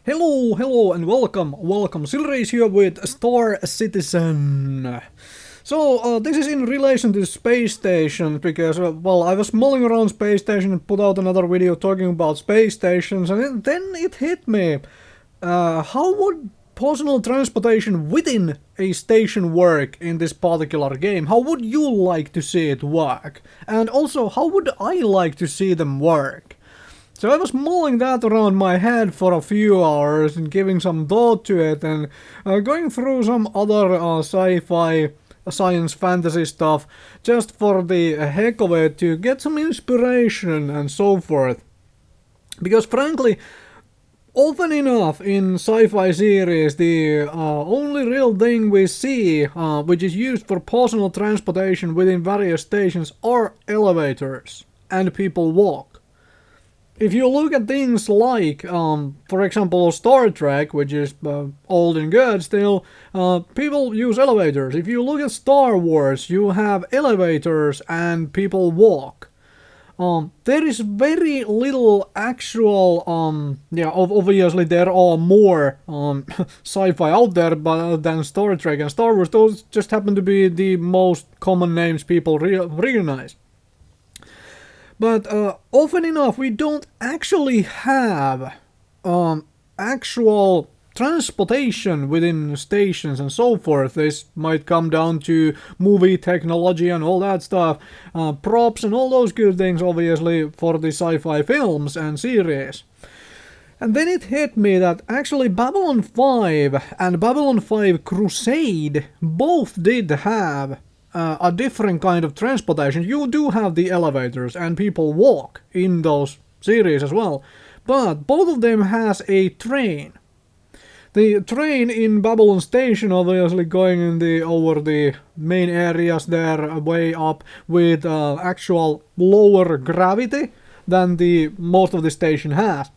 Hello, and welcome. Silrace here with Star Citizen. So, this is in relation to space station, because, well, I was mulling around space station and put out another video talking about space stations, and then it hit me. How would personal transportation within a station work in this particular game? How would you like to see it work? And also, how would I like to see them work? So I was mulling that around my head for a few hours and giving some thought to it and going through some other sci-fi, science fantasy stuff just for the heck of it to get some inspiration and so forth. Because frankly, often enough in sci-fi series, the only real thing we see which is used for personal transportation within various stations are elevators and people walk. If you look at things like, for example, Star Trek, which is old and good still, people use elevators. If you look at Star Wars, you have elevators and people walk. There is very little actual, obviously there are more sci-fi out there than Star Trek and Star Wars. Those just happen to be the most common names people recognize. But often enough, we don't actually have actual transportation within stations and so forth. This might come down to movie technology and all that stuff, props and all those good things, obviously, for the sci-fi films and series. And then it hit me that actually Babylon 5 and Babylon 5 Crusade both did have a different kind of transportation. You do have the elevators and people walk in those series as well, but both of them has a train. The train in Babylon Station obviously going in over the main areas there, way up with actual lower gravity than the most of the station has.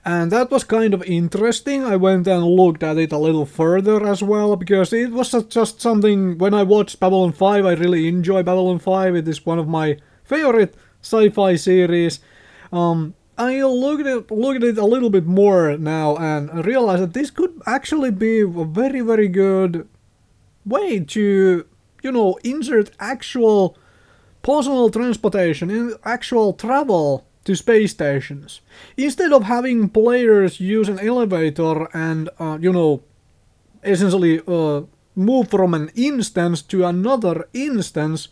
And that was kind of interesting. I went and looked at it a little further as well, because it was just something, when I watched Babylon 5, I really enjoy Babylon 5, it is one of my favorite sci-fi series. I looked at it a little bit more now and realized that this could actually be a very, very good way to, insert actual personal transportation, actual travel to space stations. Instead of having players use an elevator and, essentially move from an instance to another instance,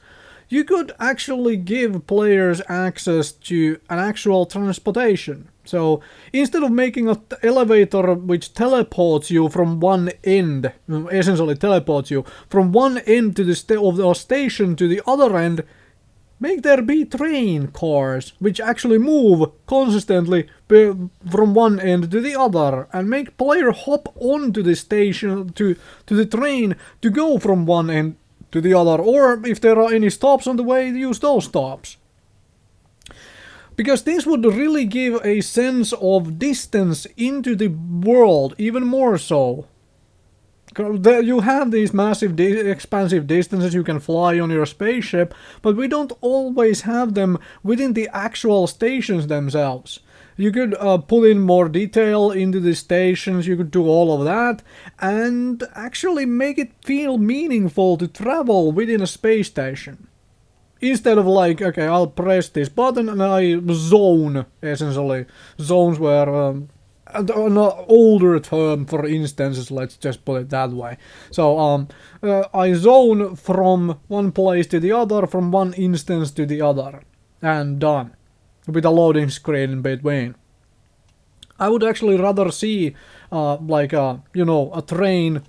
you could actually give players access to an actual transportation. So instead of making an elevator which teleports you from one end, essentially teleports you from one end to the station to the other end, make there be train cars which actually move consistently from one end to the other, and make player hop onto the station to the train to go from one end to the other, or if there are any stops on the way, use those stops. Because this would really give a sense of distance into the world, even more so. You have these massive, expansive distances you can fly on your spaceship, but we don't always have them within the actual stations themselves. You could put in more detail into the stations, you could do all of that, and actually make it feel meaningful to travel within a space station. Instead of like, okay, I'll press this button and I zone, essentially. Zones where an older term for instances, let's just put it that way. So I zone from one place to the other, from one instance to the other, and done, with a loading screen in between. I would actually rather see a train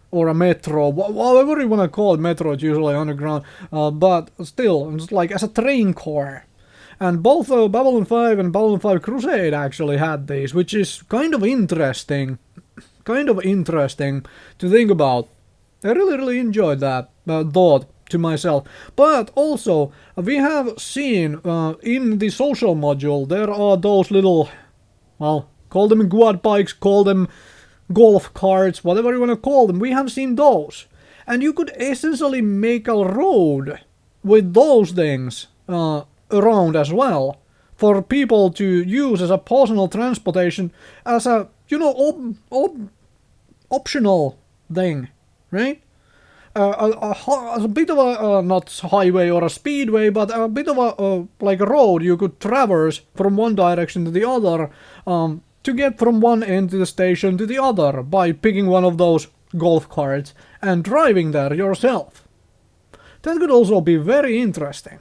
or a metro, whatever you want to call it. Metro, it's usually underground, but still, it's like as a train car. And both Babylon 5 and Babylon 5 Crusade actually had these, which is kind of interesting. To think about. I really enjoyed that thought to myself. But also, we have seen in the social module, there are those little, well, call them quad bikes, call them golf carts, whatever you want to call them. We have seen those. And you could essentially make a road with those things around as well. for people to use as a personal transportation, as a, you know, optional thing, right? A bit of a not highway or a speedway, but a bit of a like a road you could traverse from one direction to the other, to get from one end of the station to the other by picking one of those golf carts and driving there yourself. That could also be very interesting.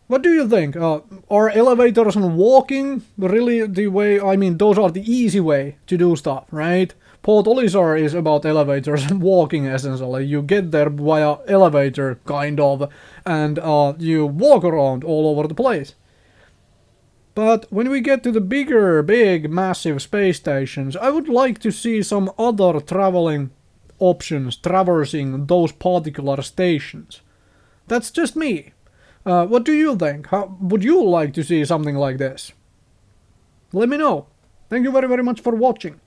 What do you think? Are elevators and walking really the way? I mean, those are the easy way to do stuff, right? Port Olisar is about elevators and walking, essentially. You get there via elevator, kind of, and you walk around all over the place. But when we get to the big, massive space stations, I would like to see some other traveling options traversing those particular stations. That's just me. What do you think? How would you like to see something like this? Let me know. Thank you very much for watching.